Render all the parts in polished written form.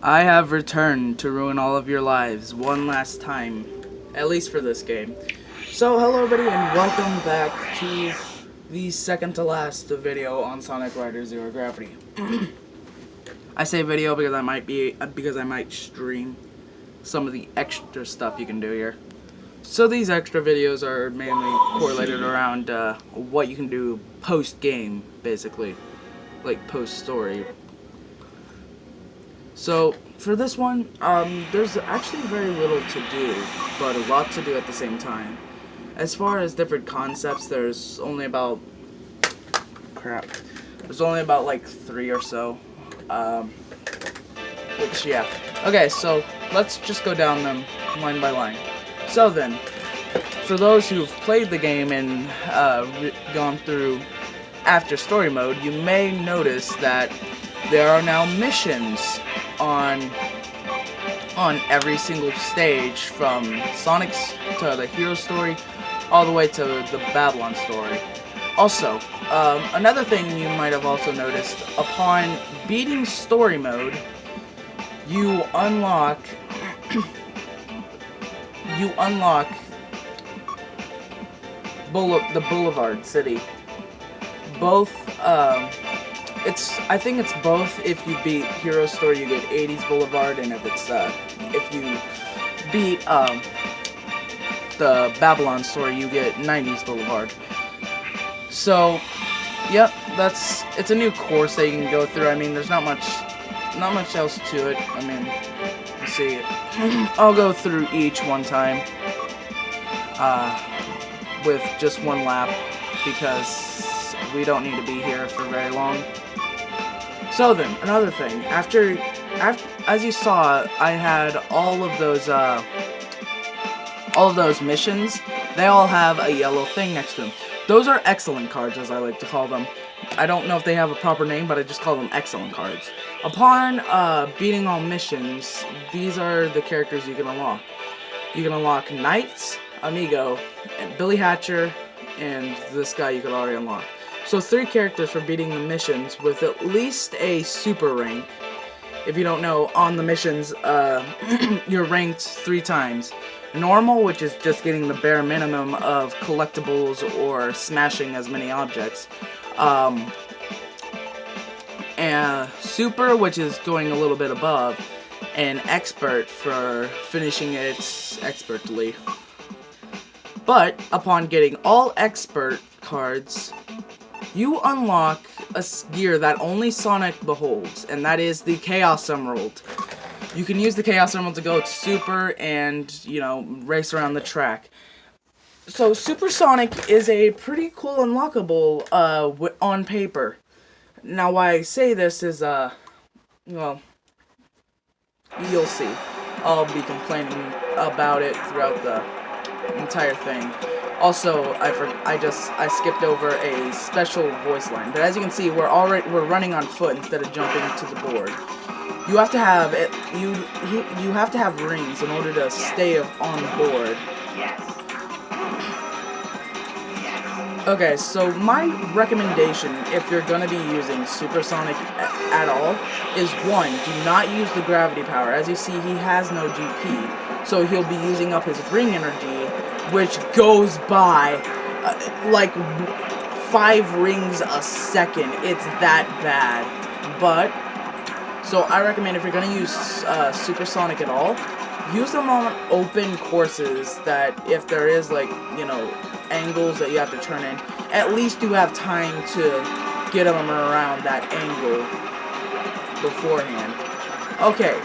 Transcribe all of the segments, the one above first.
I have returned to ruin all of your lives one last time, at least for this game. So, hello everybody and welcome back to the second to last video on Sonic Rider Zero Gravity. I say video because I might stream some of the extra stuff you can do here. So these extra videos are mainly correlated around what you can do post game, basically, like post story. So for this one, there's actually very little to do, but a lot to do at the same time. As far as different concepts, there's only about There's only about like 3 or so. Which yeah. Okay, so let's just go down them line by line. So then, for those who've played the game and gone through after story mode, you may notice that there are now missions on every single stage, from Sonic's to the Hero story, all the way to the Babylon story. Also, another thing you might have also noticed, upon beating story mode, you unlock the Boulevard City. Both, I think it's both. If you beat Hero Story, you get 80s Boulevard, and if you beat the Babylon story, you get 90s Boulevard. So, yep, it's a new course that you can go through. I mean, there's not much else to it. I mean, let's see. I'll go through each one time, with just one lap, because we don't need to be here for very long. So then, another thing, after as you saw, I had all of those missions. They all have a yellow thing next to them. Those are excellent cards, as I like to call them. I don't know if they have a proper name, but I just call them excellent cards. Upon beating all missions, these are the characters you can unlock. You can unlock Knights, Amigo, and Billy Hatcher, and this guy you can already unlock. So 3 characters for beating the missions with at least a super rank. If you don't know, on the missions, you're ranked 3 times. Normal, which is just getting the bare minimum of collectibles or smashing as many objects. And super, which is going a little bit above. And expert for finishing it expertly. But upon getting all expert cards, you unlock a gear that only Sonic beholds, and that is the Chaos Emerald. You can use the Chaos Emerald to go to Super and, race around the track. So Super Sonic is a pretty cool unlockable on paper. Now why I say this is, well, you'll see. I'll be complaining about it throughout the entire thing. Also, I skipped over a special voice line. But as you can see, we're running on foot instead of jumping to the board. You have to have it. You have to have rings in order to stay on board. Okay, so my recommendation, if you're gonna be using Supersonic at all, is 1, do not use the gravity power. As you see, he has no GP, so he'll be using up his ring energy, which goes by like 5 rings a second. It's that bad. But so I recommend, if you're gonna use Supersonic at all, use them on open courses that if there is angles that you have to turn in, at least you have time to get them around that angle beforehand. Okay.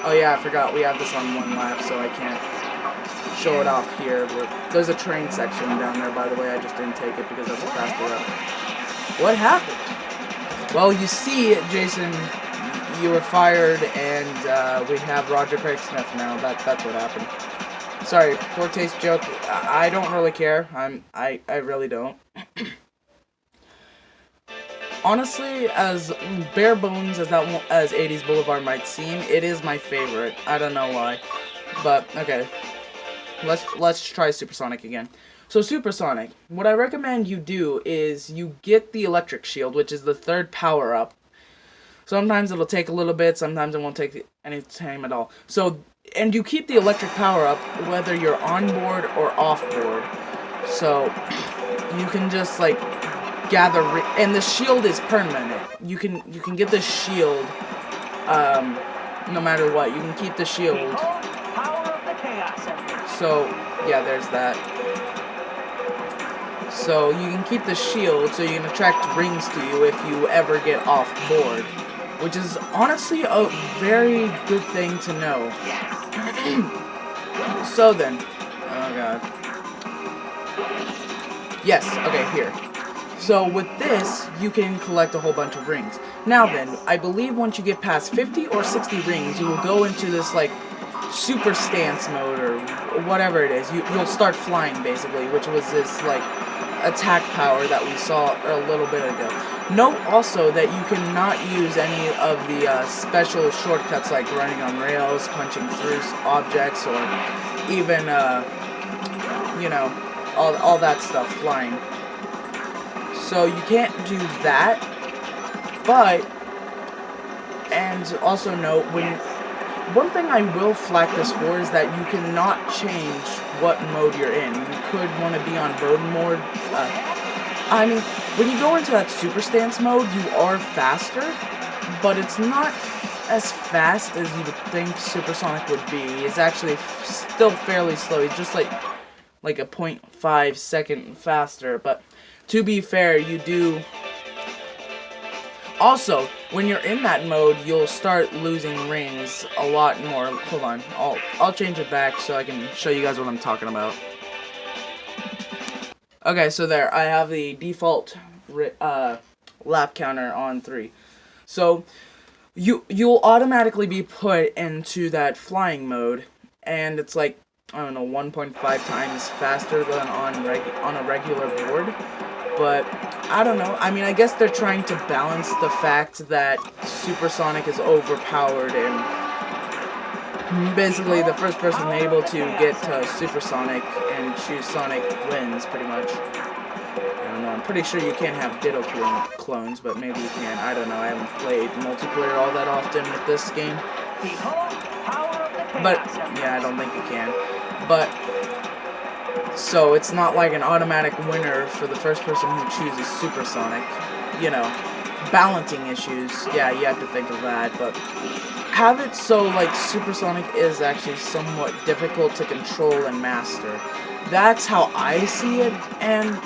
Oh yeah, I forgot we have this on 1 lap, so I can't show it off here. But there's a train section down there, by the way. I just didn't take it because that's a faster route. What happened? Well, you see, Jason, you were fired, and we have Roger Craig Smith now. That's what happened. Sorry, poor taste joke. I don't really care. I really don't. Honestly, as bare bones as 80s Boulevard might seem, it is my favorite. I don't know why, but okay. Let's try Supersonic again. So Supersonic, what I recommend you do is you get the electric shield, which is the 3rd power up, Sometimes it'll take a little bit, sometimes it won't take any time at all. So, and you keep the electric power up whether you're on board or off board. So, you can just like gather, and the shield is permanent. You can get the shield, no matter what. You can keep the shield. So, yeah, there's that. So you can keep the shield so you can attract rings to you if you ever get off board, which is honestly a very good thing to know. So then, oh god. Yes, okay, here. So with this, you can collect a whole bunch of rings. Now then, I believe once you get past 50 or 60 rings, you will go into this like super stance mode or whatever it is. You'll start flying basically, which was this like attack power that we saw a little bit ago. Note also that you cannot use any of the special shortcuts like running on rails, punching through objects, or even, you know, all that stuff, flying. So you can't do that, but, and also note, one thing I will flag this for is that you cannot change what mode you're in. You could want to be on road mode. I mean, when you go into that super stance mode, you are faster, but it's not as fast as you would think supersonic would be. It's actually still fairly slow. It's just like a 0.5 second faster, but to be fair, you do. Also, when you're in that mode, you'll start losing rings a lot more. Hold on, I'll change it back so I can show you guys what I'm talking about. Okay, so there, I have the default lap counter on 3. So you'll automatically be put into that flying mode, and it's like, I don't know, 1.5 times faster than on a regular board. But I don't know. I mean, I guess they're trying to balance the fact that supersonic is overpowered, and basically the first person able to get to supersonic and choose Sonic wins, pretty much. I don't know. I'm pretty sure you can't have Ditto clones, but maybe you can. I don't know. I haven't played multiplayer all that often with this game. But yeah, I don't think you can. But so it's not like an automatic winner for the first person who chooses supersonic. You know, balancing issues. Yeah, you have to think of that. But have it so like supersonic is actually somewhat difficult to control and master. That's how I see it. And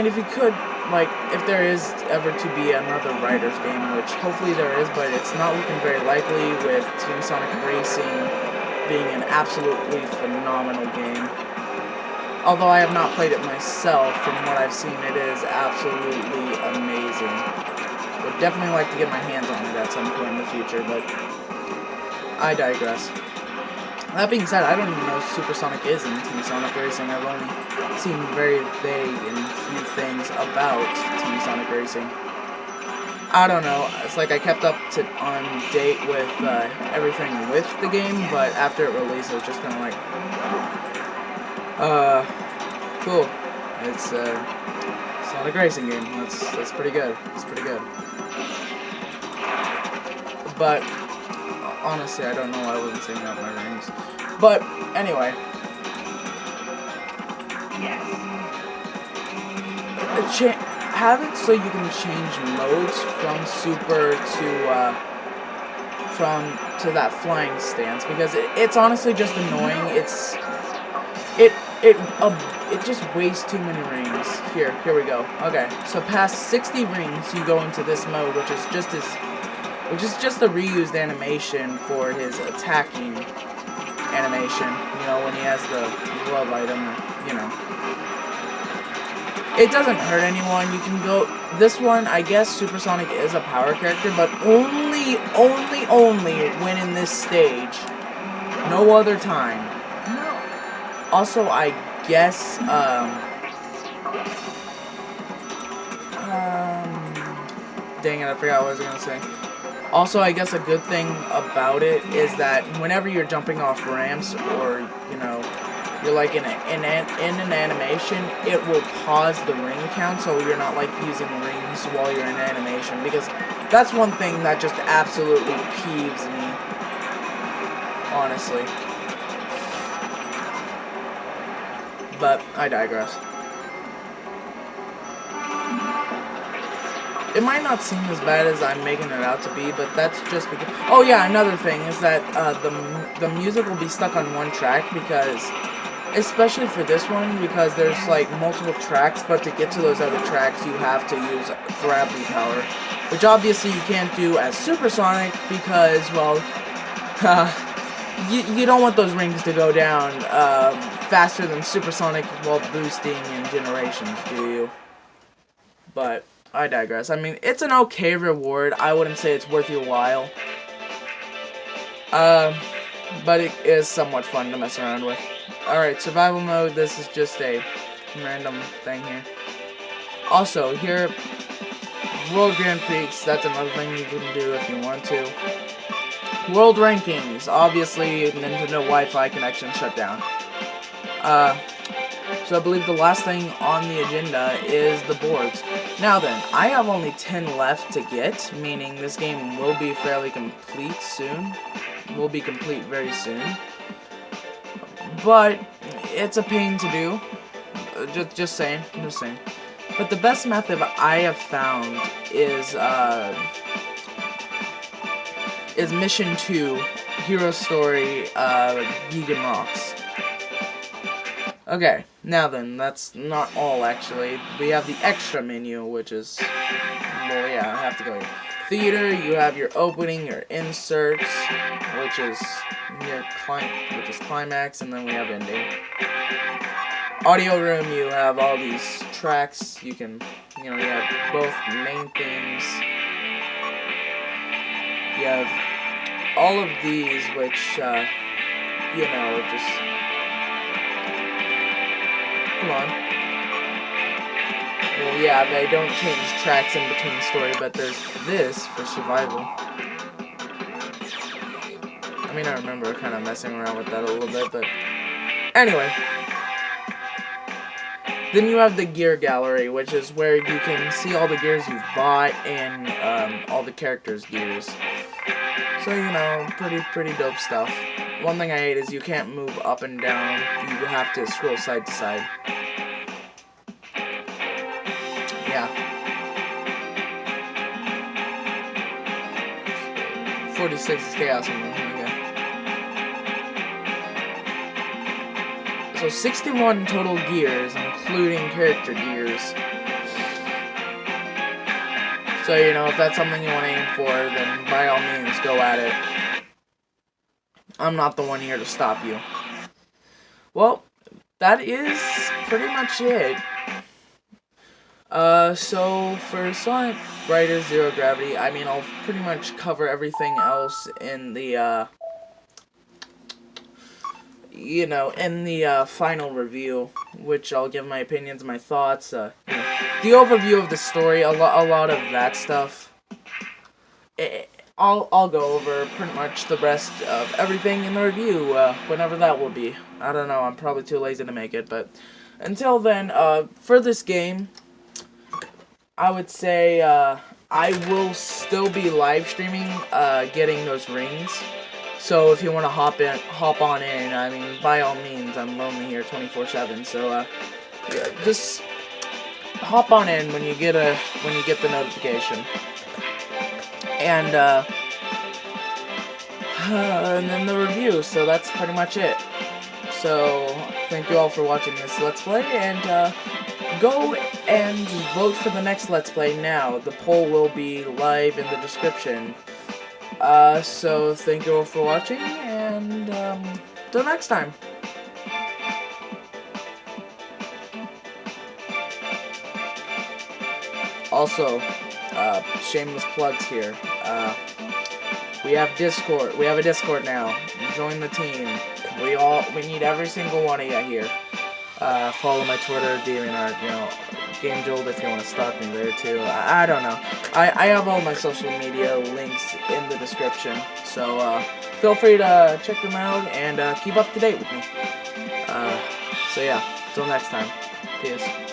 if you could, like, if there is ever to be another Riders game, which hopefully there is, but it's not looking very likely, with Team Sonic Racing being an absolutely phenomenal game. Although I have not played it myself, from what I've seen, it is absolutely amazing. Would definitely like to get my hands on it at some point in the future, but I digress. That being said, I don't even know if Supersonic is in Team Sonic Racing. I've only seen very vague and few things about Team Sonic Racing. I don't know. It's like I kept up on date with everything with the game, but after it released, it was just kind of like, cool. It's a Sonic Racing game. That's pretty good. It's pretty good. But honestly, I don't know why I wasn't saving out my rings. But anyway. Have it so you can change modes from super to that flying stance, because it's honestly just annoying. It just wastes too many rings. Here we go. Okay, so past 60 rings, you go into this mode, which is just a reused animation for his attacking animation. You know, when he has the glove item, you know. It doesn't hurt anyone. You can go. This one, I guess Supersonic is a power character, but only when in this stage. No other time. Also, I guess, dang it, I forgot what I was gonna say. Also, I guess a good thing about it is that whenever you're jumping off ramps, or, you know, you're like in an animation, it will pause the ring count, so you're not like using rings while you're in animation, because that's one thing that just absolutely peeves me, honestly. But I digress. It might not seem as bad as I'm making it out to be, but that's just because... Oh yeah, another thing is that the music will be stuck on one track, because... Especially for this one, because there's like multiple tracks, but to get to those other tracks you have to use gravity power. Which obviously you can't do as Supersonic, because, well... you don't want those rings to go down faster than Supersonic while boosting in generations, do you? But... I digress. I mean, it's an okay reward. I wouldn't say it's worth your while. But it is somewhat fun to mess around with. Alright, survival mode. This is just a random thing here. Also, here, World Grand Prix, that's another thing you can do if you want to. World Rankings. Obviously, Nintendo Wi-Fi connection shut down. So I believe the last thing on the agenda is the boards. Now then, I have only 10 left to get, meaning this game will be fairly complete soon. Will be complete very soon. But it's a pain to do. Just saying. But the best method I have found is Mission 2, Hero Story, Vegan Rocks. Okay, now then, that's not all, actually. We have the extra menu, which is... Well, yeah, I have to go here. Theater, you have your opening, your inserts, which is climax, and then we have ending. Audio room, you have all these tracks. You can, you have both main themes. You have all of these, which, just... Come on. Well, yeah, they don't change tracks in between story, but there's this for survival. I mean, I remember kind of messing around with that a little bit, but... Anyway. Then you have the gear gallery, which is where you can see all the gears you've bought and all the characters' gears. So, pretty dope stuff. One thing I hate is you can't move up and down. You have to scroll side to side. Yeah. 46 is chaos. Okay. So 61 total gears, including character gears. So, if that's something you want to aim for, then by all means, go at it. I'm not the one here to stop you. Well, that is pretty much it. So for Sonic Riders Zero Gravity, I mean, I'll pretty much cover everything else in the, in the, final review, which I'll give my opinions, my thoughts, the overview of the story, a lot of that stuff. I'll go over pretty much the rest of everything in the review, whenever that will be. I don't know, I'm probably too lazy to make it, but until then, for this game, I would say, I will still be live streaming, getting those rings. So if you want to hop on in, I mean, by all means, I'm lonely here 24/7, so, yeah, just hop on in when you get the notification. And then the review, so that's pretty much it. So, thank you all for watching this Let's Play, and go and vote for the next Let's Play now. The poll will be live in the description. So, thank you all for watching, and till next time. Also, shameless plugs here. We have Discord. We have a Discord now. Join the team. We need every single one of you here. Follow my Twitter, DeviantArt, GameJolt if you want to stalk me there too. I don't know. I have all my social media links in the description. So feel free to check them out and keep up to date with me. So yeah, until next time. Peace.